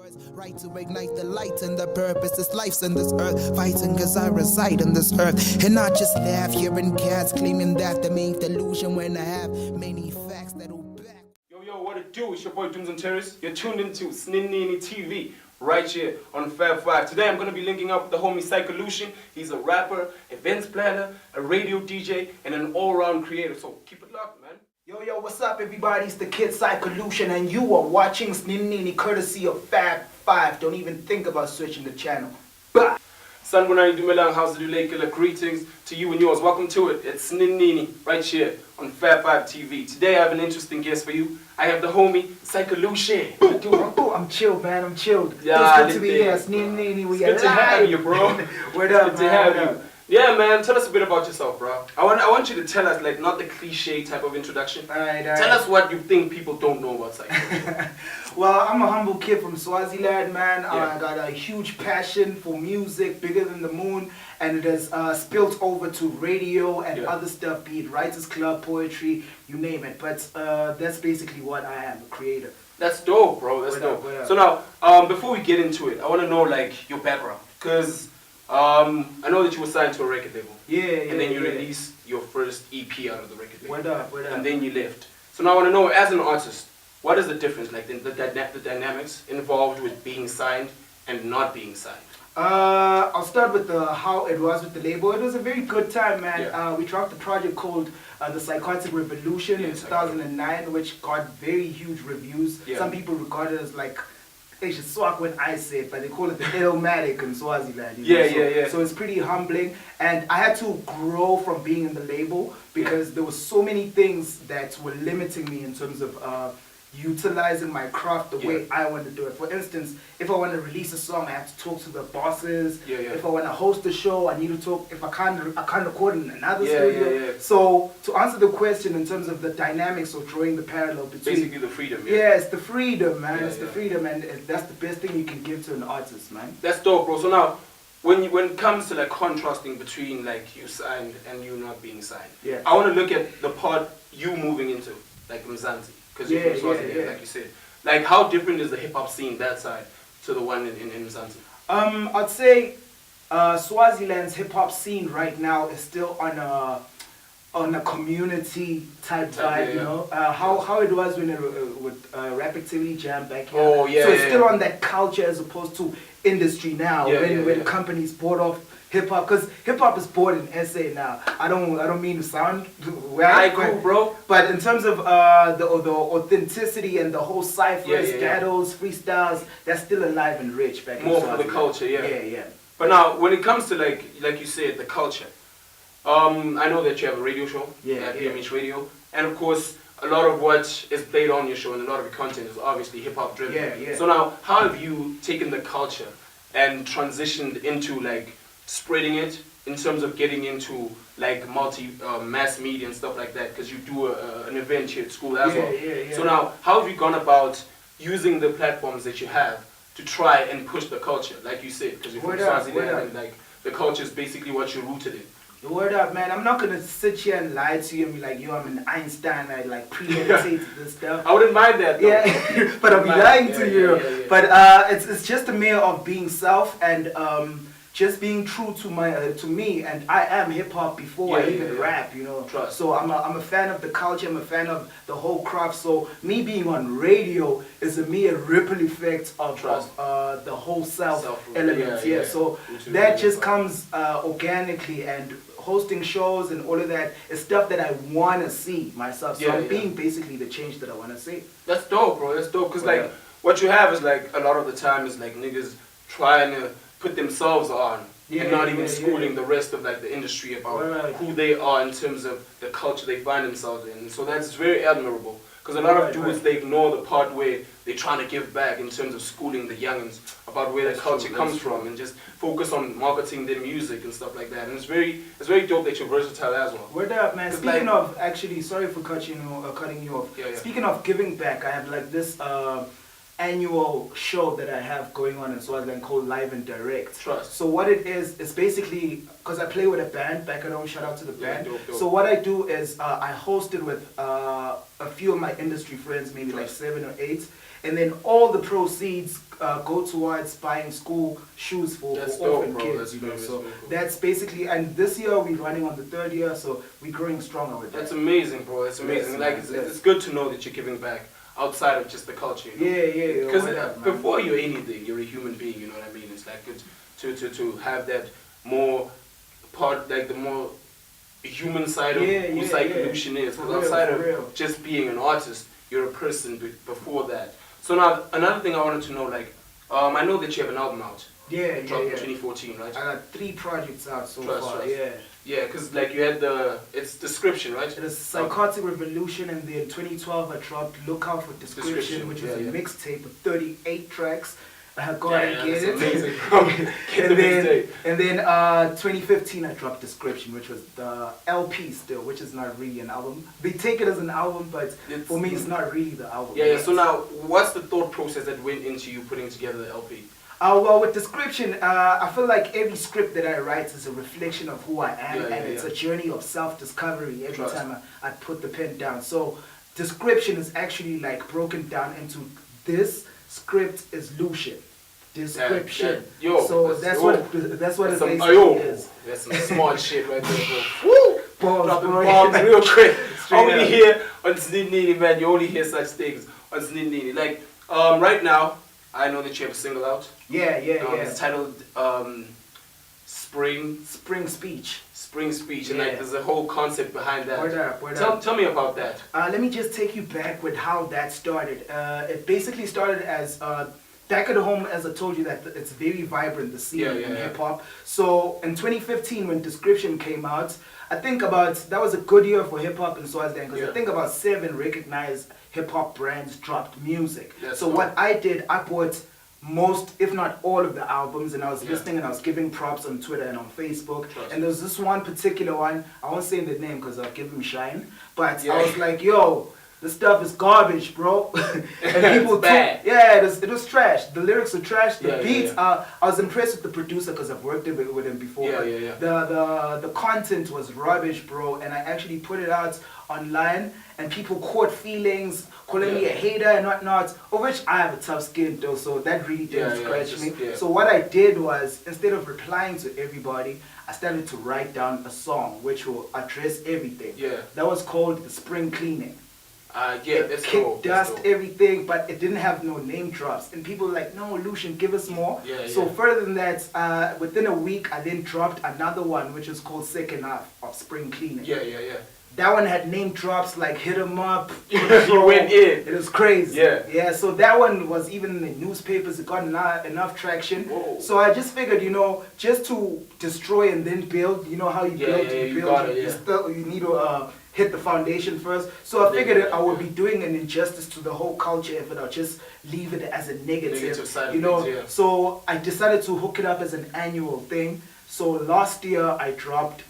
words, right to ignite the light and the purpose is life's in this earth, fighting cause I reside on this earth, and not just laugh, hearing cats claiming that they made delusion when I have many facts that'll back. Yo, what it do? It's your boy Dumz'n Teris. You're tuned into Snini Nini TV right here on Fab 5. Today I'm going to be linking up with the homie Psycho Lution. He's a rapper, events planner, a radio DJ, and an all-round creator. So keep it locked, man. Yo, what's up everybody? It's the kid Psycho Lution and you are watching Snini Nini courtesy of Fab 5. Don't even think about switching the channel. Bah! Sangunani Dumelang, how's it do? Greetings to you and yours. Welcome to it. It's Snini Nini right here on Fab 5 TV. Today I have an interesting guest for you. I have the homie Psycho Lution. I'm chilled, man. I'm chilled. Yeah, it's good to be here. Snini Nini, we good to have you, bro. What up, good to have you. Yeah, man, tell us a bit about yourself, bro. I want you to tell us, like, not the cliche type of introduction. Alright. Tell us what you think people don't know about Psycho. Well, I'm a humble kid from Swziland, man. Yeah. I got a huge passion for music, bigger than the moon, and it has spilled over to radio and other stuff, be it writers club, poetry, you name it. But that's basically what I am, a creator. That's dope, bro. That's dope. So now, before we get into it, I want to know, like, your background. Because I know that you were signed to a record label. And then you released your first EP out of the record label. What up? And then you left. So now I want to know, as an artist, what is the difference, like the dynamics involved with being signed and not being signed? I'll start with how it was with the label. It was a very good time, man. We dropped a project called The Psychotic Revolution in 2009, which got very huge reviews. Some people regard it as like, they should swap when I say it, but they call it the Illmatic in Swaziland. So it's pretty humbling, and I had to grow from being in the label because there were so many things that were limiting me in terms of utilizing my craft the way I want to do it. For instance, if I want to release a song, I have to talk to the bosses. If I want to host a show, I need to talk. If I can't record in another studio. So to answer the question in terms of the dynamics of drawing the parallel between, basically the freedom. It's the freedom, man. It's the freedom, and that's the best thing you can give to an artist, man. That's dope, bro. So now, when it comes to like contrasting between like you signed and you not being signed, I want to look at the part you moving into, like Dumz'n. Because you're from Swaziland, like you said. Like, how different is the hip-hop scene, that side, to the one in Dumz'n? I'd say Swaziland's hip-hop scene right now is still on a community type vibe, you know? How it was when with Rap Activity Jam back here. So it's still on that culture as opposed to industry now, when companies bought off hip-hop, because hip-hop is bought in SA now. I don't mean to sound cool, bro. But in terms of the authenticity and the whole ciphers, battles, freestyles, that's still alive and rich back in More for the culture, Yeah. But now, when it comes to like you said, the culture, I know that you have a radio show at PMH Radio, and of course, a lot of what is played on your show and a lot of your content is obviously hip-hop driven. So now, how have you taken the culture and transitioned into like spreading it in terms of getting into like mass media and stuff like that, because you do an event here at school as well. So now, how have you gone about using the platforms that you have to try and push the culture, like you said, because you're from Swaziland and like the culture is basically what you're rooted in? Word up, man. I'm not gonna sit here and lie to you and be like, yo, I'm an Einstein, I like premeditate this stuff. I wouldn't mind that though. But I'll be lying to you. But it's just a matter of being self and just being true to me, and I am hip hop before I even rap, you know. So I'm a fan of the culture, I'm a fan of the whole craft. So me being on radio is a mere ripple effect of the whole self elements. So that just comes organically, and hosting shows and all of that is stuff that I want to see myself. So I'm being basically the change that I want to see. That's dope, bro. That's dope, because like what you have is like a lot of the time is like niggas trying to put themselves on and not even schooling the rest of like the industry about who they are in terms of the culture they find themselves in. So that's very admirable, because a lot of dudes, they ignore the part where they're trying to give back in terms of schooling the youngins about where the culture comes from, and just focus on marketing their music and stuff like that. And it's very dope that you're versatile as well. Word up, man. Speaking of, actually, sorry for cutting you off. Speaking of giving back, I have like this annual show that I have going on in Swziland called Live and Direct. Trust. So what it is basically, because I play with a band back at home, shout out to the band. Dope. So what I do is I host it with a few of my industry friends, maybe like 7 or 8, and then all the proceeds go towards buying school shoes for orphan kids. That's basically, and this year we're running on the 3rd year, so we're growing stronger with that. That's amazing, bro. That's amazing. Yes, it's good to know that you're giving back outside of just the culture. You know? Yeah. Because before you're anything, you're a human being. You know what I mean? It's like good to have that more part, like the more human side of who Psycho Lution is. Because outside of just being an artist, you're a person before that. So now another thing I wanted to know, like, I know that you have an album out. Dropped in 2014, right? I got 3 projects out so far. Trust. Yeah, because like you had it's Description, right? It is Psychotic Revolution, and then 2012 I dropped Look Out for Description, which was a mixtape with 38 tracks. Go ahead and get it. Amazing. and then 2015 I dropped Description, which was the LP still, which is not really an album. They take it as an album, but for me it's not really the album. Yeah. So now, what's the thought process that went into you putting together the LP? Well, with Description, I feel like every script that I write is a reflection of who I am, and it's a journey of self-discovery every time I put the pen down. So Description is actually like broken down into this script is Lution. Description. So that's what it basically is. That's some smart shit right there, bro. Woo! Dropping bombs real quick. Only here on Snini Nini, man. You only hear such things on Snini Nini. Like, right now, I know that you have a single out. Yeah. It's titled Spring Speech. Spring Speech, and like there's a whole concept behind that. Word up. Tell me about that. Let me just take you back with how that started. It basically started as back at home, as I told you, that it's very vibrant, the scene in hip hop. So in 2015, when Description came out, I think that was a good year for hip hop in Swaziland, because I think about 7 recognized hip hop brands dropped music. So what I did, I bought most, if not all, of the albums, and I was listening and I was giving props on Twitter and on Facebook. And there was this one particular one, I won't say the name because I'll give him shine, but I was like, yo, this stuff is garbage, bro. And people bad. It was trash. The lyrics are trash. The beats, I was impressed with the producer because I've worked with him before. The content was rubbish, bro. And I actually put it out online, and people caught feelings, calling me a hater and whatnot, of which I have a tough skin though, so that really didn't scratch me. So what I did was, instead of replying to everybody, I started to write down a song which will address everything. That was called The Spring Cleaning. It kicked dust, everything, but it didn't have no name drops. And people were like, no, Lution, give us more. So further than that, within a week, I then dropped another one, which is called Second Half of Spring Cleaning. That one had name drops like Hit 'em Up. You went in. It was crazy. So that one was even in the newspapers. It got enough traction. Whoa. So I just figured, just to destroy and then build, you know how you build, you need to hit the foundation first. So I figured I would be doing an injustice to the whole culture if I'll just leave it as a negative side you know. So I decided to hook it up as an annual thing. So last year I dropped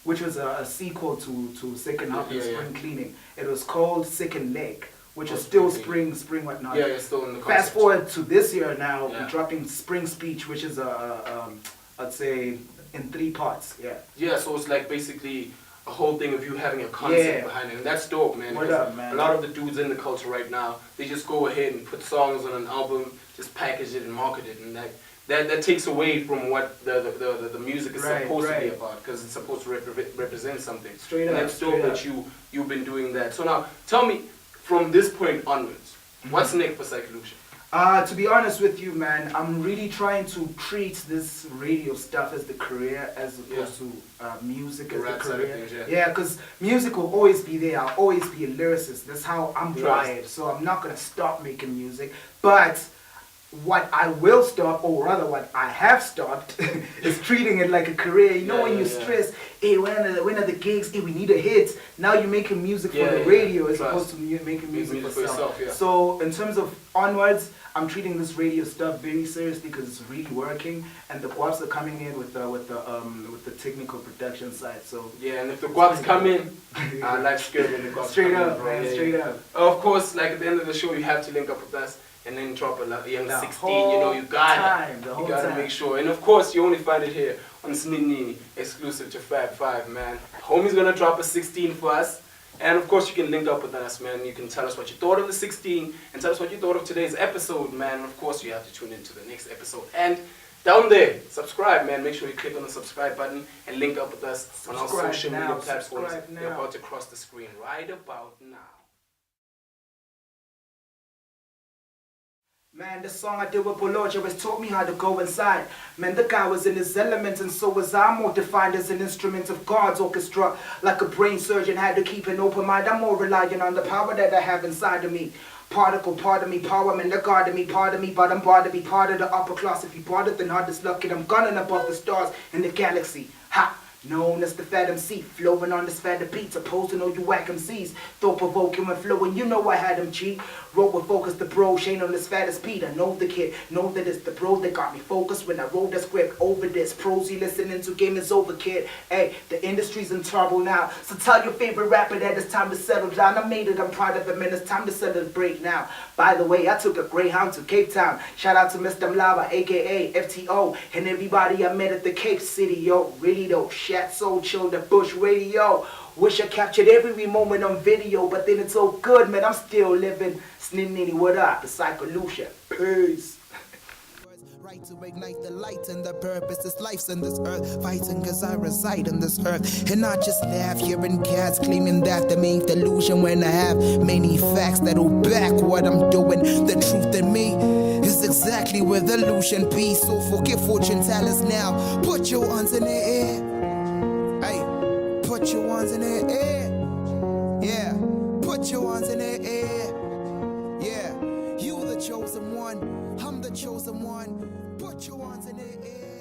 which was a sequel to Second Half of Spring Cleaning. It was called Second Leg, which is still spring whatnot. It's still in the concept. Fast forward to this year now, we're dropping Spring Speech, which is I'd say in 3 parts. So it's like basically a whole thing of you having a concept behind it, and that's dope, man. What up, man? A lot of the dudes in the culture right now, they just go ahead and put songs on an album, just package it and market it, and that takes away from what the music is supposed to be about, because it's supposed to represent something. Straight up. That's dope that you've been doing that. So now, tell me, from this point onwards, what's next for Psycho Lution? To be honest with you, man, I'm really trying to treat this radio stuff as the career as opposed to music as the career. Because music will always be there. I'll always be a lyricist. That's how I'm wired. So I'm not going to stop making music. But what I will stop, or rather what I have stopped, is treating it like a career. You know, when you're stressed, hey, when are the gigs? Hey, we need a hit. Now you're making music for the radio as opposed to making music for yourself. So in terms of onwards, I'm treating this radio stuff very seriously because it's really working, and the guaps are coming in with the technical production side. So and if the guaps come in, life's good when the guaps straight come up, in, man, straight up. Of course, like at the end of the show, you have to link up with us. and then drop a young The 16. You know, you gotta make sure. And of course, you only find it here on Snini Nini, exclusive to Fab 5, man. Homie's gonna drop a 16 for us. And of course, you can link up with us, man. You can tell us what you thought of the 16 and tell us what you thought of today's episode, man. And of course, you have to tune into the next episode. And down there, subscribe, man. Make sure you click on the subscribe button and link up with us on our social media platforms. You're about to cross the screen right about now. Man, the song I did with Bologna has taught me how to go inside. Man, the guy was in his element, and so was I, more defined as an instrument of God's orchestra. Like a brain surgeon had to keep an open mind, I'm more reliant on the power that I have inside of me. Particle, part of me, power, man, the God of me, part of me, but I'm barred to be part of the upper class. If you bought it, then hardest luck, and I'm gunning above the stars in the galaxy. Ha! Known as the Fat MC, flowing on this fatter beats, opposing all you whack MCs. Thought-provoking when flowing, you know I had him cheat. Wrote with focus the bro, Shane on this fattest beat. I know the kid, know that it's the bro that got me focused when I wrote the script over this. Pros you listening to, game is over, kid. Hey, the industry's in trouble now, so tell your favorite rapper that it's time to settle down. I made it, I'm proud of it, man, it's time to celebrate now. By the way, I took a Greyhound to Cape Town. Shout out to Mr. Mlava, aka FTO, and everybody I met at the Cape City, yo. Really though, Shat Soul Chill, the Bush Radio. Wish I captured every moment on video, but then it's all good, man, I'm still living. Snini Nini, what up? The Psycho Lution. Peace. Right to ignite the light and the purpose is life's in this earth, fighting cause I reside on this earth. And I just laugh hearing cats claiming that they make delusion when I have many facts that'll back what I'm doing. The truth in me is exactly where the illusion be. So forget fortune tellers now, put your hands in the air. Hey, put your hands in the air. Yeah, put your hands in the air. Yeah, you the chosen one, I'm the chosen one. Put your hands in the air.